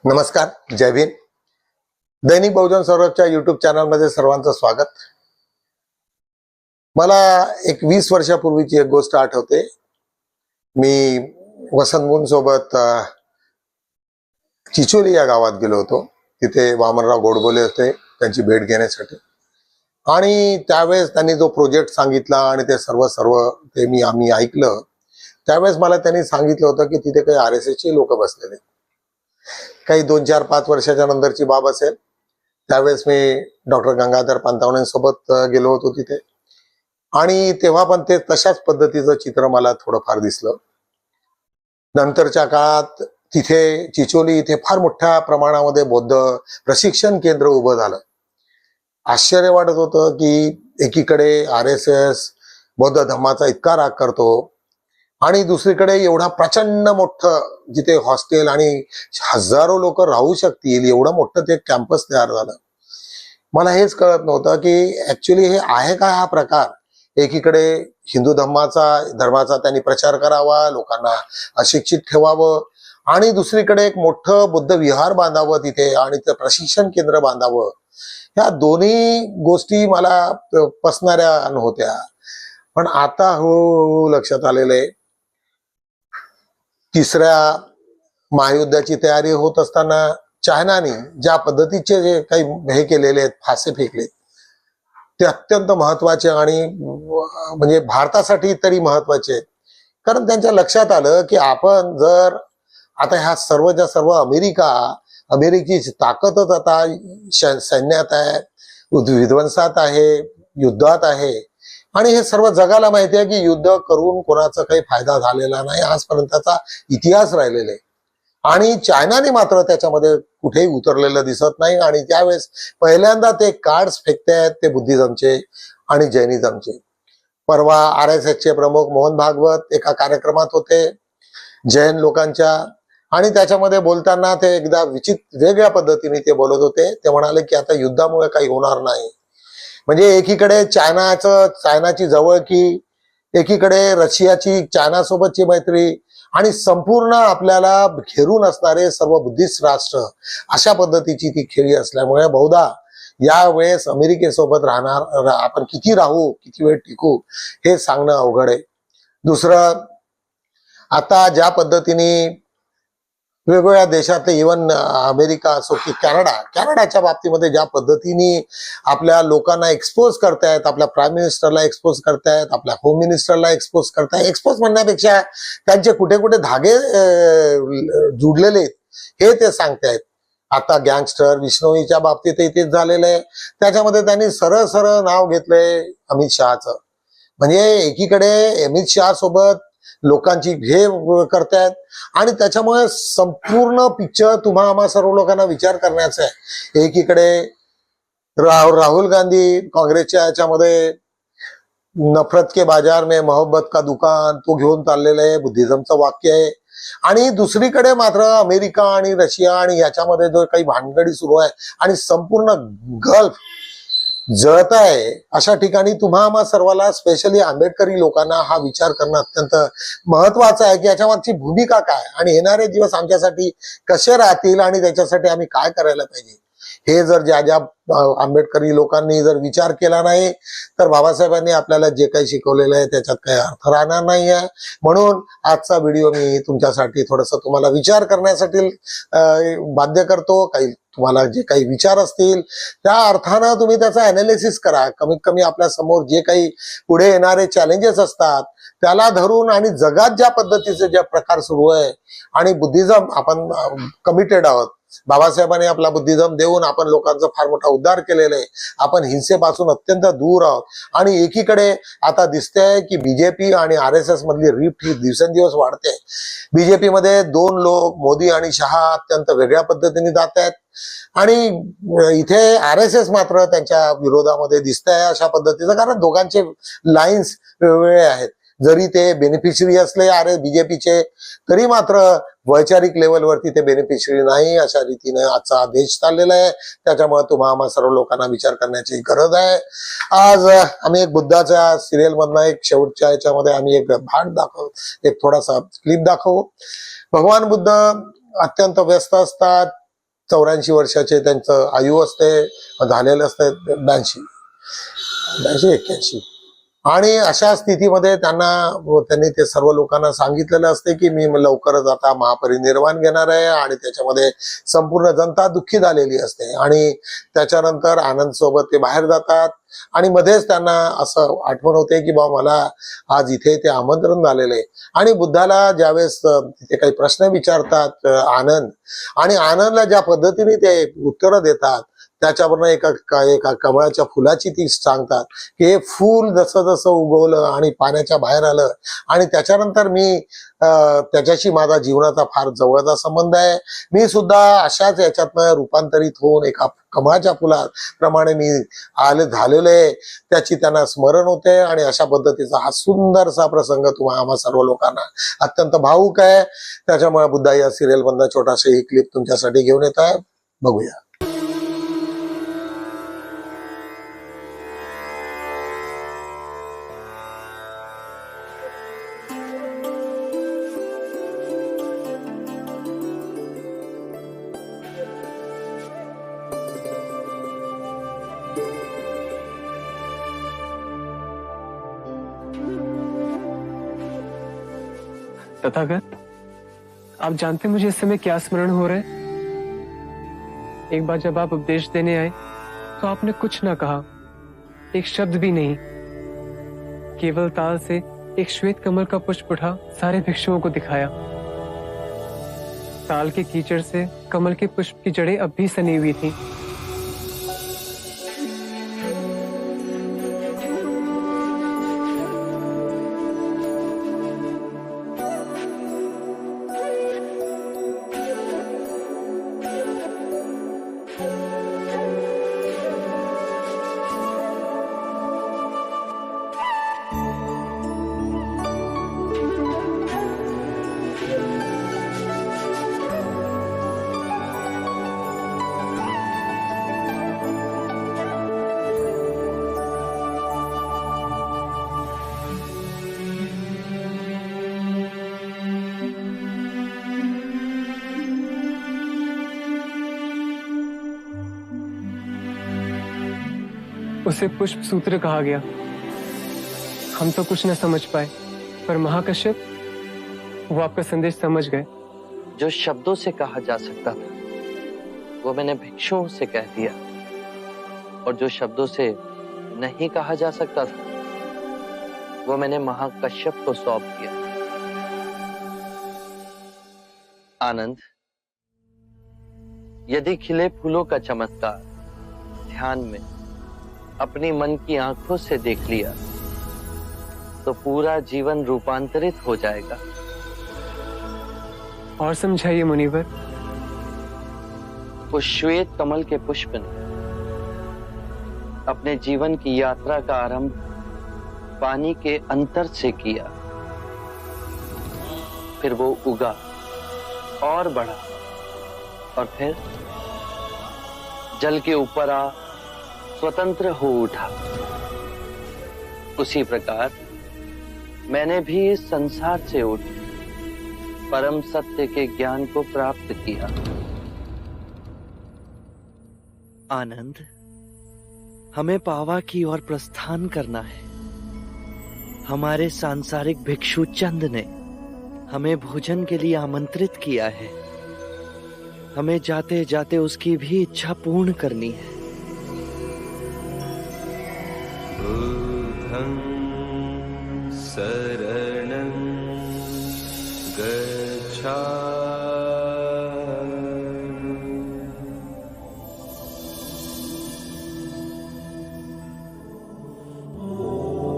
नमस्कार, जय भीम. दैनिक बहुजन सौरभच्या युट्यूब चॅनलमध्ये सर्वांचं स्वागत. मला एक 20 वर्षापूर्वीची एक गोष्ट आठवते. मी वसंत सोबत चिचोली या गावात गेलो होतो. तिथे वामनराव गोडबोले होते, त्यांची भेट घेण्यासाठी. आणि त्यावेळेस त्यांनी जो प्रोजेक्ट सांगितला आणि ते सर्व ते आम्ही ऐकलं. त्यावेळेस मला त्यांनी सांगितलं होतं की तिथे काही RSS चे लोक बसलेले. काही 2-4-5 वर्षाच्या नंतरची बाब असेल. त्यावेळेस मी डॉक्टर गंगाधर पानतावणेंसोबत गेलो होतो तिथे. आणि तेव्हा पण ते तशाच पद्धतीचं चित्र मला थोडंफार दिसलं. नंतरच्या काळात तिथे चिचोली इथे फार मोठ्या प्रमाणामध्ये बौद्ध प्रशिक्षण केंद्र उभं झालं. आश्चर्य वाटत होतं की एकीकडे RSS बौद्ध धर्माचा इतका राग करतो आणि दुसरीकडे एवढा प्रचंड मोठं जिथे हॉस्टेल आणि हजारो लोक राहू शकतील एवढं मोठं ते कॅम्पस तयार झालं. मला हेच कळत नव्हतं की ऍक्च्युली हे आहे का हा प्रकार. एकीकडे हिंदू धर्माचा त्यांनी प्रचार करावा, लोकांना अशिक्षित ठेवावं, आणि दुसरीकडे एक मोठं बुद्ध विहार बांधावं तिथे आणि ते प्रशिक्षण केंद्र बांधावं. ह्या दोन्ही गोष्टी मला पसणाऱ्या नव्हत्या. पण आता हो लक्षात आलेलं आहे. तिसऱ्या महायुद्धाची तयारी होत असताना चायनाने ज्या पद्धतीचे जे काही हे केलेले आहेत, फासे फेकले, ते अत्यंत महत्वाचे आणि म्हणजे भारतासाठी तरी महत्वाचे आहेत. कारण त्यांच्या लक्षात आलं की आपण जर आता ह्या सर्वच्या सर्व अमेरिकी ताकदच आता सैन्यात आहे, विध्वंसात आहे, युद्धात आहे. आणि हे सर्व जगाला माहिती आहे की युद्ध करून कोणाचा काही फायदा झालेला नाही, आजपर्यंतचा इतिहास राहिलेला आहे. आणि चायनाने मात्र त्याच्यामध्ये कुठेही उतरलेलं दिसत नाही. आणि त्यावेळेस पहिल्यांदा ते कार्ड्स फेकतायत ते बुद्धिझमचे आणि जैनिझमचे. परवा RSS चे प्रमुख मोहन भागवत एका कार्यक्रमात होते जैन लोकांच्या, आणि त्याच्यामध्ये बोलताना ते एकदा वेगळ्या पद्धतीने ते बोलत होते. ते म्हणाले की आता युद्धामुळे काही होणार नाही. म्हणजे एकीकडे चायनाची जवळकी, एकीकडे रशियाची चायनासोबतची मैत्री, आणि संपूर्ण आपल्याला घेरून असणारे सर्व बुद्धिस्ट राष्ट्र, अशा पद्धतीची ती खेळी असल्यामुळे बहुधा यावेळेस अमेरिकेसोबत राहणार आपण किती राहू, किती वेळ टिकू, हे सांगणं अवघड आहे. दुसरं, आता ज्या पद्धतीने वेगवेगळ्या देशातले इव्हन अमेरिका असो की कॅनडाच्या बाबतीमध्ये ज्या पद्धतीने आपल्या लोकांना एक्सपोज करतायत, आपल्या प्राईम मिनिस्टरला एक्सपोज करतायत, आपल्या होम मिनिस्टरला एक्सपोज करतायत. एक्सपोज म्हणण्यापेक्षा त्यांचे कुठे कुठे धागे जुडलेले आहेत हे ते सांगतायत. आता गँगस्टर विष्णोईच्या बाबतीतही तेच झालेलं आहे. त्याच्यामध्ये त्यांनी सरळ नाव घेतलंय अमित शहाचं. म्हणजे एकीकडे अमित शहा सोबत लोकांची हे करतायत आणि त्याच्यामुळे संपूर्ण पिक्चर तुम्हा आम्हा सर्व लोकांना विचार करण्याचा आहे. एकीकडे राहुल गांधी काँग्रेसच्या याच्यामध्ये नफरत के बाजार में मोहब्बत का दुकान तो घेऊन चाललेलं आहे, बुद्धिझमचं वाक्य आहे. आणि दुसरीकडे मात्र अमेरिका आणि रशिया आणि याच्यामध्ये जो काही भानगडी सुरू आहे आणि संपूर्ण गल्फ जळत आहे, अशा ठिकाणी तुम्हा आम्हा सर्वाला, स्पेशली आंबेडकरी लोकांना हा विचार करणं अत्यंत महत्वाचं आहे की याच्यामागची भूमिका काय आणि येणारे दिवस आमच्यासाठी कसे राहतील आणि त्याच्यासाठी आम्ही काय करायला पाहिजे. हे जर ज्या आंबेडकरी लोकांनी जर विचार केला नाही तर बाबासाहेबांनी आपल्याला जे काही शिकवलेलं आहे त्याच्यात काही अर्थ राहणार नाही आहे. म्हणून आजचा व्हिडिओ मी तुमच्यासाठी थोडंसं तुम्हाला विचार करण्यासाठी बाध्य करतो. काही तुम्हाला जे काही विचार असतील त्या अर्थानं तुम्ही त्याचा अनालिसिस करा. कमीत कमी आपल्या समोर जे काही पुढे येणारे चॅलेंजेस असतात त्याला धरून, आणि जगात ज्या पद्धतीचे ज्या प्रकार सुरू आहे आणि बुद्धिझम, आपण कमिटेड आहोत. बाबासाहेबांनी आपला बुद्धिझम देऊन आपण लोकांचा फार मोठा उद्धार केलेला आहे. आपण हिंसेपासून अत्यंत दूर आहोत. आणि एकीकडे आता दिसतंय की बीजेपी आणि RSS मधली रिफ्ट ही दिवसेंदिवस वाढते. बीजेपी मध्ये दोन लोक, मोदी आणि शहा, अत्यंत वेगळ्या पद्धतीने जात आहेत आणि इथे RSS मात्र त्यांच्या विरोधामध्ये दिसत आहे अशा पद्धतीचं. कारण दोघांचे लाईन्स वेगवेगळे आहेत. जरी ते बेनिफिशरी असले बीजेपीचे, तरी मात्र वैचारिक लेवलवरती ते बेनिफिशरी नाही, अशा रीतीने आजचा देश चाललेला आहे. त्याच्यामुळे तुम्हा आम्हा सर्व लोकांना विचार करण्याची गरज आहे. आज आम्ही एक बुद्धाच्या सिरियल मधनं एक शेवटच्या याच्यामध्ये आम्ही एक भाग दाखवू, एक थोडासा क्लिप दाखवू. भगवान बुद्ध अत्यंत व्यस्त असतात. 84 वर्षाचे त्यांचं आयु असते, झालेलं असते 81. आणि अशा स्थितीमध्ये त्यांनी ते सर्व लोकांना सांगितलेलं असते की मी लवकरच आता महापरिनिर्वाण घेणार आहे, आणि त्याच्यामध्ये संपूर्ण जनता दुःखी झालेली असते. आणि त्याच्यानंतर आनंद सोबत ते बाहेर जातात, आणि मध्येच त्यांना असं आठवण होते की बा मला आज इथे ते आमंत्रण झालेलं आहे. आणि बुद्धाला ज्यावेळेस तिथे काही प्रश्न विचारतात आनंद, आणि आनंदला ज्या पद्धतीने ते उत्तरं देतात त्याच्यावरनं एका कमळाच्या फुलाची ती सांगतात की हे फूल जसं जसं उगवलं आणि पाण्याच्या बाहेर आलं, आणि त्याच्यानंतर मी त्याच्याशी माझा जीवनाचा फार जवळचा संबंध आहे. मी सुद्धा अशाच याच्यातनं रूपांतरित होऊन एका कमळाच्या फुलाप्रमाणे मी झालेलो आहे, त्याची त्यांना स्मरण होते. आणि अशा पद्धतीचा हा सुंदरसा प्रसंग तुम्हा आम्हा सर्व लोकांना अत्यंत भावुक आहे. त्याच्यामुळे बुद्धा या सिरियल मधनं छोटासा ही क्लिप तुमच्यासाठी घेऊन येत आहे, बघूया. तथागत, आप जानते मुझे इस समय क्या स्मरण हो रहा है? एक बार जब आप उपदेश देने आए तो आपने कुछ ना कहा, एक शब्द भी नहीं। केवल ताल से एक श्वेत कमल का पुष्प उठा सारे भिक्षुओं को दिखाया। ताल के कीचड़ से कमल के पुष्प की जड़ें अब भी सनी हुई थी। उसे पुष्प सूत्र कहा गया। हम तो कुछ न समझ पाए, पर महाकश्यप वो आपका संदेश समझ गए। जो शब्दों से कहा जा सकता था वो मैंने भिक्षुओं से कह दिया, और जो शब्दों से नहीं कहा जा सकता था वो मैंने महाकश्यप को सौंप दिया। आनंद, यदि खिले फूलों का चमत्कार ध्यान में अपनी मन की आंखों से देख लिया तो पूरा जीवन रूपांतरित हो जाएगा। और समझाइए मुनिवर। उस श्वेत कमल के पुष्प ने अपने जीवन की यात्रा का आरंभ पानी के अंतर से किया, फिर वो उगा और बढ़ा, और फिर जल के ऊपर आ स्वतंत्र हो उठा। उसी प्रकार मैंने भी इस संसार से उठ परम सत्य के ज्ञान को प्राप्त किया। आनंद, हमें पावा की ओर प्रस्थान करना है। हमारे सांसारिक भिक्षु चंद ने हमें भोजन के लिए आमंत्रित किया है। हमें जाते जाते उसकी भी इच्छा पूर्ण करनी है। बुद्धं शरणं गच्छामि।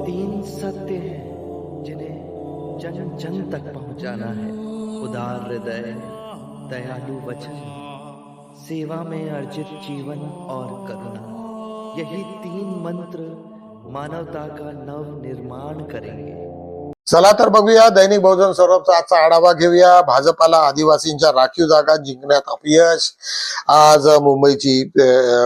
तीन सत्य हैं जिन्हें जन जन तक पहुंचाना है। उदार हृदय, दयालु वचन, सेवा में अर्जित जीवन और करुणा। यही तीन मंत्र मानवता का नव निर्माण करेंगे। चला तर बघूया, दैनिक बहुजन सौरभचा आजचा आढावा घेऊया. भाजपाला आदिवासींच्या राखीव जागा जिंकण्यात अपयश, आज मुंबईची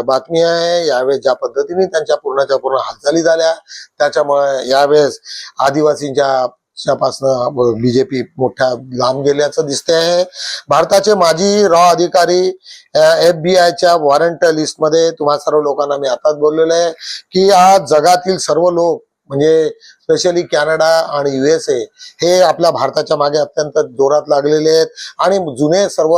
बातमी आहे. यावेळेस ज्या पद्धतीने त्यांच्या पूर्णच्या पूर्ण हालचाली झाल्या त्याच्यामुळे यावेळेस आदिवासींच्या त्याच्यापासनं बीजेपी मोठ्या लांब गेल्याचं दिसते आहे. भारताचे माजी अधिकारी FBI वॉरंट लिस्टमध्ये तुम्हा सर्व लोकांना मी आताच बोललेलो आहे की आज जगातील सर्व लोक म्हणजे स्पेशली कॅनडा आणि USA हे आपल्या भारताच्या मागे अत्यंत जोरात लागलेले आहेत आणि जुने सर्व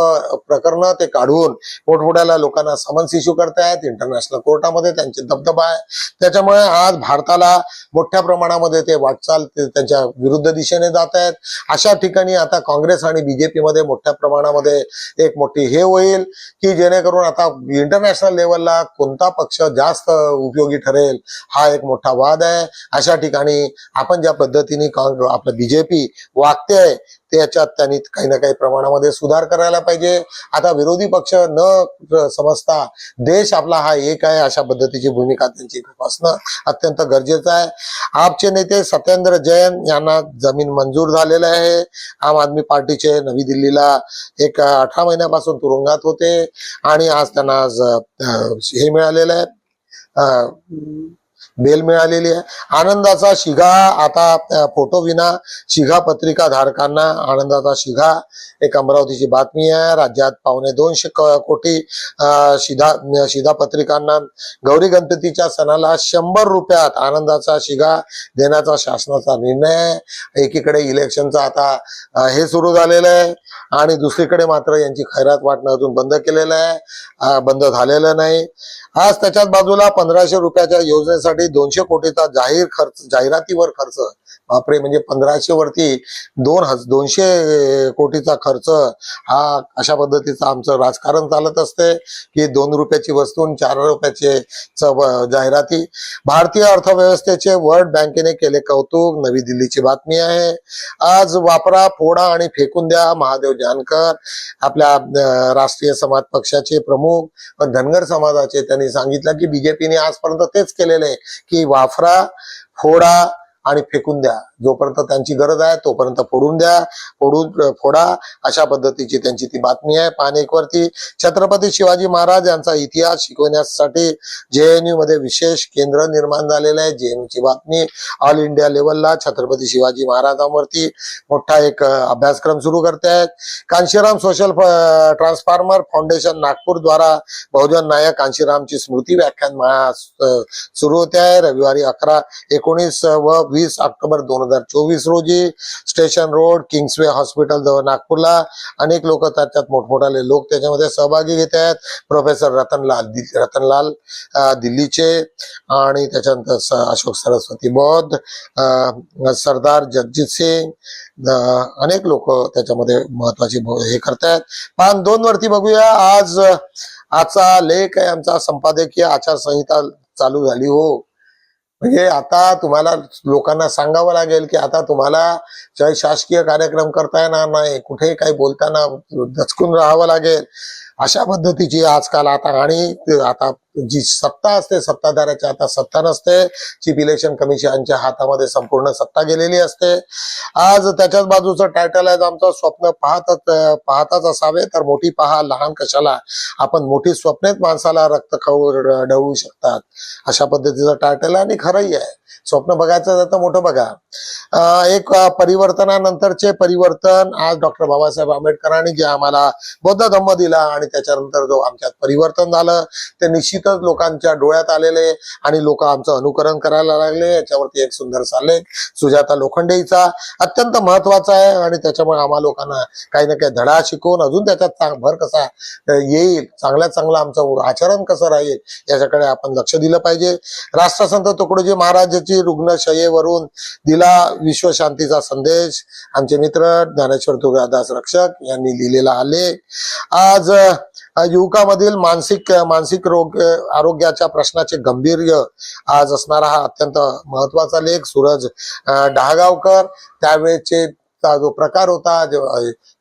प्रकरण ते काढून मोठमोठ्या लोकांना समन्स इश्यू करतायत. इंटरनॅशनल कोर्टामध्ये त्यांचे दबदबा आहे. त्याच्यामुळे आज भारताला मोठ्या प्रमाणामध्ये ते वाटचाल त्यांच्या विरुद्ध दिशेने जात आहेत. अशा ठिकाणी आता काँग्रेस आणि बीजेपी मध्ये मोठ्या प्रमाणामध्ये एक मोठी हे होईल की जेणेकरून आता इंटरनॅशनल लेवलला कोणता पक्ष जास्त उपयोगी ठरेल हा एक मोठा वाद आहे. अशा ठिकाणी आपण ज्या पद्धतीने आपलं बीजेपी वागते त्याच्यात त्यांनी काही ना काही प्रमाणामध्ये सुधार करायला पाहिजे. आता विरोधी पक्ष न समजता देश आपला हा एक आहे अशा पद्धतीची भूमिका त्यांची असणं अत्यंत गरजेचं आहे. आपचे नेते सत्येंद्र जैन यांना जमीन मंजूर झालेलं आहे. आम आदमी पार्टीचे नवी दिल्लीला एक 18 महिन्यापासून तुरुंगात होते आणि आज त्यांना हे मिळालेलं आहे, बेल मिळालेली आहे. आनंदाचा शिगा आता फोटो विना शिगा पत्रिका धारकांना आनंदाचा शिगा एक अमरावतीची बातमी आहे. राज्यात 2.25 कोटी शिधा पत्रिकांना गौरी गणपतीच्या सणाला 100 रुपयात आनंदाचा शिगा देण्याचा शासनाचा निर्णय आहे. एकीकडे इलेक्शनचा आता हे सुरू झालेलं आहे आणि दुसरीकडे मात्र यांची खैरात वाटणं अजून बंद केलेलं आहे, बंद झालेलं नाही. आज त्याच्याच बाजूला 1500 रुपयाच्या योजनेसाठी 200 कोटीचा जाहिरातीवर खर्च. बापरे, म्हणजे 1500 वरती 200 कोटीचा खर्च. हा अशा पद्धतीचं आमचं राजकारण चालत असते की 2 रुपयाची वस्तू 4 रुपयाचे जाहिराती. भारतीय अर्थव्यवस्थेचे वर्ल्ड बँकेने केले कौतुक, नवी दिल्लीची बातमी आहे. आज वापरा, फोडा आणि फेकून द्या महादेव जानकर आपल्या राष्ट्रीय समाज पक्षाचे प्रमुख व धनगर समाजाचे त्यांनी सांगितलं की बीजेपीने आजपर्यंत तेच केलेलं आहे की वापरा, फोडा आणि फेकून द्या. जोपर्यंत त्यांची गरज आहे तोपर्यंत फोडा अशा पद्धतीची त्यांची ती बातमी आहे. पान1 वरती छत्रपती शिवाजी महाराज यांचा इतिहास शिकवण्यासाठी JNU मध्ये विशेष केंद्र निर्माण झालेलं आहे. JNU ची बातमी. ऑल इंडिया लेवलला छत्रपती शिवाजी महाराजांवरती मोठा एक अभ्यासक्रम सुरू करते आहेत. Kanshiram social transformer foundation Nagpur द्वारा बहुजन नायक कांशीरामची स्मृती व्याख्यान सुरू होते आहे. रविवारी 11, 19 व 20 ऑक्टोबर 2024 रोजी स्टेशन रोड किंग्सवे हॉस्पिटल जवळ नागपूरला अनेक लोक त्याच्यात मोठमोठाले लोक त्याच्यामध्ये सहभागी घेत आहेत. प्रोफेसर रतनलाल दिल्लीचे आणि त्याच्यानंतर अशोक सरस्वती बौद्ध, सरदार जगजीत सिंग अनेक लोक त्याच्यामध्ये महत्वाची हे करतायत. पान 2 वरती बघूया. आजचा लेख आहे आमचा संपादकीय आचारसंहिता चालू झाली हो. म्हणजे आता तुम्हाला लोकांना सांगावं लागेल की आता तुम्हाला शासकीय कार्यक्रम करता येणार नाही, कुठेही काही बोलताना दचकून राहावं लागेल अशा पद्धतीची आजकाल आता जी सत्ता असते सत्ताधाऱ्याची आता सत्ता नसते. चीफ इलेक्शन कमिशनच्या हातामध्ये संपूर्ण सत्ता गेलेली असते. आज त्याच्याच बाजूचं टायटल आहे आमचं स्वप्न पाहताच असावे तर मोठी पहा, लहान कशाला. आपण मोठी स्वप्नेच माणसाला रक्त खाऊ ढवळू शकतात अशा पद्धतीचं टायटल आहे आणि खरंही आहे. स्वप्न बघायचं तर मोठं बघा. एक परिवर्तनानंतरचे परिवर्तन. आज डॉक्टर बाबासाहेब आंबेडकरांनी जे आम्हाला बौद्ध धम्म दिला आणि त्याच्यानंतर जो आमच्यात परिवर्तन झालं ते निश्चितच लोकांच्या डोळ्यात आलेले आणि लोक आमचं अनुकरण करायला लागले. याच्यावरती एक सुंदर आलेख सुजाता लोखंडेचा अत्यंत महत्वाचा आहे आणि त्याच्यामुळे आम्हा लोकांना काही ना काही धडा शिकवून अजून त्याच्यात भर कसा येईल, चांगल्यात चांगलं आमचं आचरण कसं राहील याच्याकडे आपण लक्ष दिलं पाहिजे. राष्ट्रसंत तुकडोजी महाराजांची रुग्णशय्येवरून दिला विश्वशांतीचा संदेश आमचे मित्र ज्ञानेश्वर तुळजादास रक्षक यांनी लिहिलेला आलेख. आज युवकामधील मानसिक रोग आरोग्याच्या प्रश्नाचे गांभीर्य आज असणारा हा अत्यंत महत्वाचा लेख सूरज डहागावकर. त्यावेळेचे जो प्रकार होता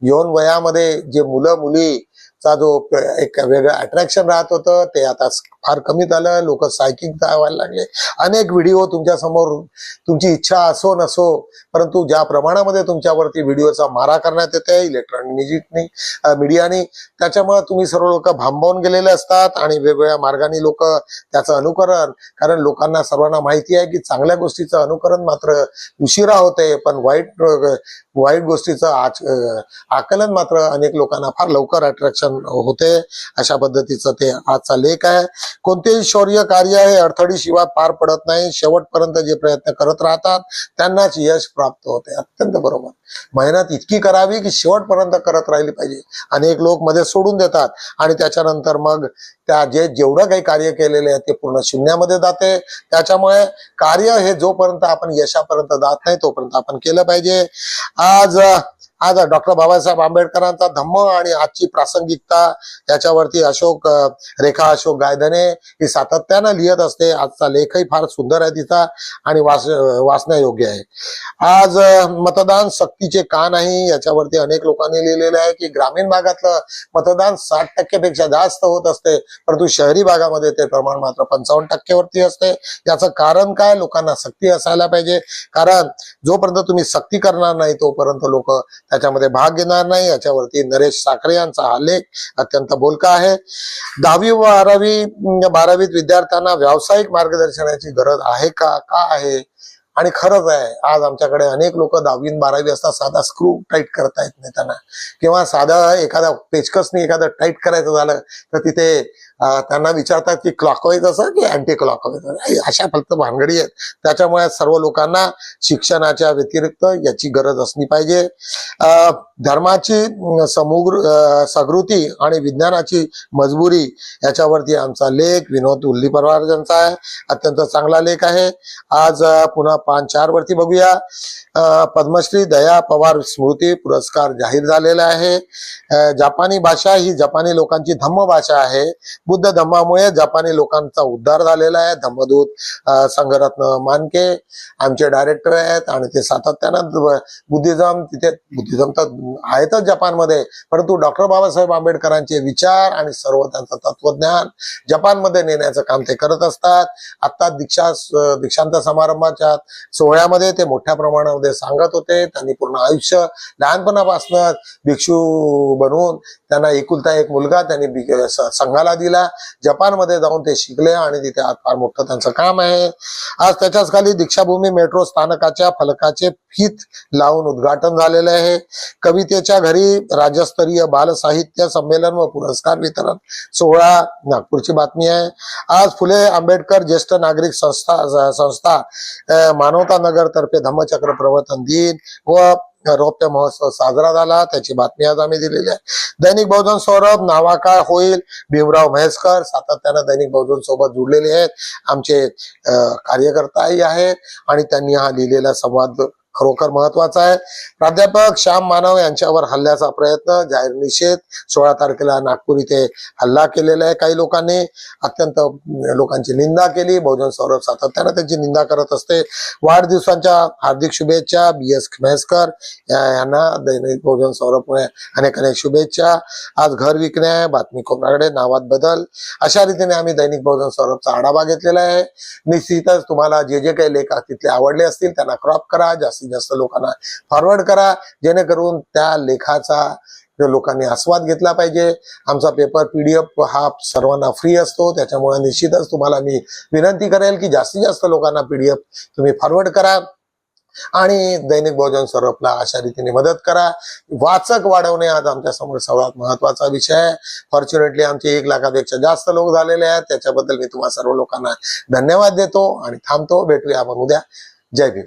यौन वयामध्ये जे मुलं मुली चा जो एक वेगळं अट्रॅक्शन राहत होतं ते आता फार कमी झालं. लोक सायकिंग व्हायला लागले. अनेक व्हिडिओ तुमच्या समोर, तुमची इच्छा असो नसो, परंतु ज्या प्रमाणामध्ये तुमच्यावरती व्हिडिओचा मारा करण्यात येते इलेक्ट्रॉनिक मीडियाने, त्याच्यामुळे तुम्ही सर्व लोक भांबावून गेलेले असतात आणि वेगवेगळ्या मार्गाने लोक त्याचं अनुकरण, कारण लोकांना सर्वांना माहिती आहे की चांगल्या गोष्टीचं अनुकरण मात्र उशिरा होते, पण वाईट गोष्टीचं आकलन मात्र अनेक लोकांना फार लवकर अट्रॅक्शन होते. अशा पद्धतीचं ते आजचा लेख आहे. कोणतेही शौर्य कार्य हे अडथळीशिवाय पार पडत नाही. शेवटपर्यंत जे प्रयत्न करत राहतात त्यांनाच यश प्राप्त होते. अत्यंत बरोबर. मेहनत इतकी करावी की शेवटपर्यंत करत राहिली पाहिजे. अनेक लोक मध्ये सोडून देतात आणि त्याच्यानंतर मग त्या जेवढं काही कार्य केलेले आहे ते पूर्ण शून्यामध्ये जाते. त्याच्यामुळे कार्य हे जोपर्यंत आपण यशापर्यंत जात नाही तोपर्यंत आपण केलं पाहिजे. आज डॉक्टर बाबासाहेब आंबेडकरांचा धम्म आणि आजची प्रासंगिकता याच्यावरती रेखा अशोक गायधने ही सातत्यानं लिहित असते. आजचा लेखही फार सुंदर आहे तिचा आणि वाचण्यायोग्य आहे. आज मतदान सक्तीचे का नाही याच्यावरती अनेक लोकांनी लिहिलेलं आहे की ग्रामीण भागातलं मतदान 60% पेक्षा जास्त होत असते, परंतु शहरी भागामध्ये ते प्रमाण मात्र 55% वरती असते. याचं कारण काय? लोकांना सक्ती असायला पाहिजे, कारण जोपर्यंत तुम्ही सक्ती करणार नाही तोपर्यंत लोक त्याच्यामध्ये भाग घेणार नाही. याच्यावरती नरेश साखरे यांचा हा लेख अत्यंत बोलका आहे. 10वी व 12वीत विद्यार्थ्यांना व्यावसायिक मार्गदर्शनाची गरज आहे का आहे? आणि खरंच आहे, आज आमच्याकडे अनेक लोक 10वी 12वी असतात, साधा स्क्रू टाईट करता येत नाही त्यांना, किंवा साधा एखादा पेचकसनी एखादं टाईट करायचं झालं तर तिथे त्यांना विचारतात की क्लॉकवाईज असं की अँटी क्लॉकवाईज, अशा फक्त भानगडी आहेत. त्याच्यामुळे सर्व लोकांना शिक्षणाच्या व्यतिरिक्त याची गरज असली पाहिजे. धर्माची सगृती आणि विज्ञानाची मजबुरी याच्यावरती आमचा लेख विनोद उल्लीपरवार यांचा आहे. अत्यंत चांगला लेख आहे. आज पुन्हा 5-4 वरती बघूया. पद्मश्री दया पवार स्मृती पुरस्कार जाहीर झालेला आहे. जपानी भाषा ही जपानी लोकांची धम्म भाषा आहे. बुद्ध धम्मामुळे जपानी लोकांचा उद्धार झालेला आहे. धम्मदूत संघरत्न मानके आमचे डायरेक्टर आहेत आणि ते सातत्यानं बुद्धिझम तर आहेतच जपानमध्ये, परंतु डॉक्टर बाबासाहेब आंबेडकरांचे विचार आणि सर्व त्यांचं तत्वज्ञान जपानमध्ये नेण्याचं काम ते करत असतात. आता दीक्षांत समारंभाच्या सोहळ्यामध्ये ते मोठ्या प्रमाणामध्ये सांगत होते. त्यांनी पूर्ण आयुष्य लहानपणापासून भिक्षू बनवून त्यांना एकुलता एक मुलगा त्यांनी संघाला दिला. जपानमध्ये जाऊन ते शिकले आणि तिथे आज फार मोठं त्यांचं काम आहे. आज त्याच्याच खाली दीक्षाभूमी मेट्रो स्थानकाच्या फलकाचे फीत लावून उद्घाटन झालेले आहे. कवितेच्या घरी राज्यस्तरीय बाल साहित्य संमेलन व पुरस्कार वितरण सोहळा नागपूरची बातमी आहे. आज फुले आंबेडकर ज्येष्ठ नागरिक संस्था मानवता नगर तर्फे धम्मचक्र प्रवर्तन दिन व रौप्य महोत्सव साजरा झाला. त्याची बातमी आज आम्ही दिलेली आहे. दैनिक बहुजन सौरभ नावा काय होईल? भीमराव म्हैसकर सातत्यानं दैनिक बहुजन सोबत जुडलेले आहेत. आमचे कार्यकर्ताही आहेत आणि त्यांनी हा लिहिलेला संवाद खरोखर महत्वाचा आहे. प्राध्यापक श्याम मानव यांच्यावर हल्ल्याचा प्रयत्न, जाहीर निषेध. 16 तारखेला नागपूर इथे हल्ला केलेला आहे. काही लोकांनी अत्यंत लोकांची निंदा केली. बहुजन सौरभ सातत्यानं त्यांची निंदा करत असते. वाढदिवसांच्या हार्दिक शुभेच्छा BS म्हैसकर यांना दैनिक बहुजन सौरभमुळे अनेक शुभेच्छा. आज घर विकणे आहे, बातमी कोपराकडे, नावात बदल, अशा रीतीने आम्ही दैनिक बहुजन सौरभचा आढावा घेतलेला आहे. निश्चितच तुम्हाला जे काही लेख तिथले आवडले असतील त्यांना क्रॉप करा, जास्तीत जास्त लोकांना फॉरवर्ड करा, जेणेकरून त्या लेखाचा लोकांनी आस्वाद घेतला पाहिजे. आमचा पेपर PDF हा सर्वांना फ्री असतो, त्याच्यामुळे निश्चितच तुम्हाला मी विनंती करेल की जास्तीत जास्त लोकांना PDF तुम्ही फॉरवर्ड करा आणि दैनिक बहुजन सौरभला अशा रीतीने मदत करा. वाचक वाढवणे आज आमच्या समोर सर्वात महत्वाचा विषय आहे. फॉर्च्युनेटली आमचे 1 लाखापेक्षा जास्त लोक झालेले आहेत. त्याच्याबद्दल मी तुम्हा सर्व लोकांना धन्यवाद देतो आणि थांबतो. भेटूया आपण उद्या. जय भीम.